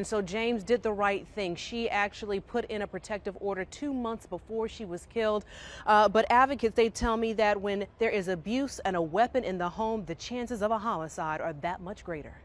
And so James did the right thing. She actually put in a protective order 2 months before she was killed. But advocates, they tell me that when there is abuse and a weapon in the home, the chances of a homicide are that much greater.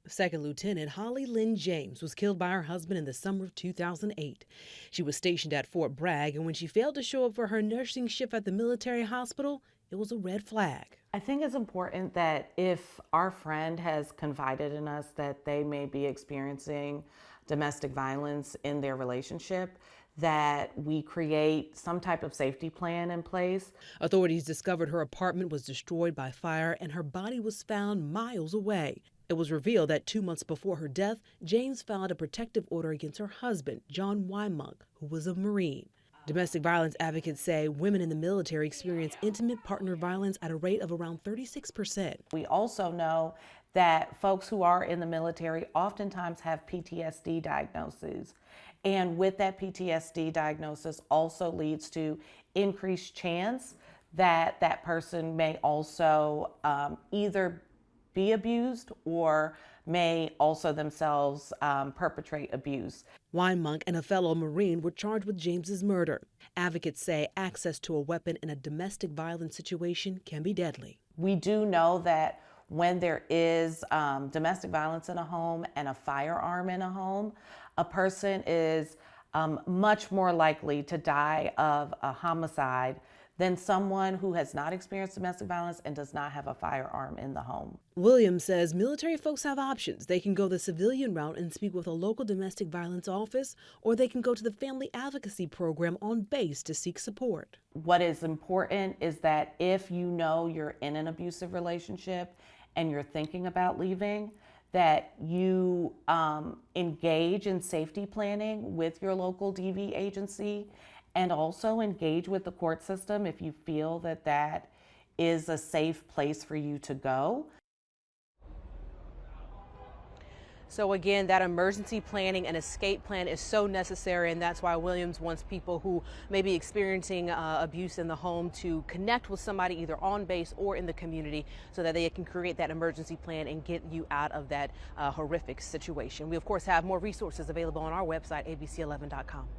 Second Lieutenant Holly Lynn James was killed by her husband in the summer of 2008. She was stationed at Fort Bragg, and when she failed to show up for her nursing shift at the military hospital, it was a red flag. I think it's important that if our friend has confided in us that they may be experiencing domestic violence in their relationship, that we create some type of safety plan in place. Authorities discovered her apartment was destroyed by fire and her body was found miles away. It was revealed that 2 months before her death, James filed a protective order against her husband, John Wymunk, who was a Marine. Domestic violence advocates say women in the military experience intimate partner violence at a rate of around 36%. We also know that folks who are in the military oftentimes have PTSD diagnoses. And with that PTSD diagnosis also leads to increased chance that that person may also either be abused or may also themselves perpetrate abuse. Wymunk and a fellow Marine were charged with James's murder. Advocates say access to a weapon in a domestic violence situation can be deadly. We do know that when there is domestic violence in a home and a firearm in a home, a person is much more likely to die of a homicide than someone who has not experienced domestic violence and does not have a firearm in the home. Williams says military folks have options. They can go the civilian route and speak with a local domestic violence office, or they can go to the family advocacy program on base to seek support. What is important is that if you know you're in an abusive relationship and you're thinking about leaving, that you engage in safety planning with your local DV agency, and also engage with the court system if you feel that that is a safe place for you to go. So again, that emergency planning and escape plan is so necessary, and that's why Williams wants people who may be experiencing abuse in the home to connect with somebody either on base or in the community so that they can create that emergency plan and get you out of that horrific situation. We, of course, have more resources available on our website, abc11.com.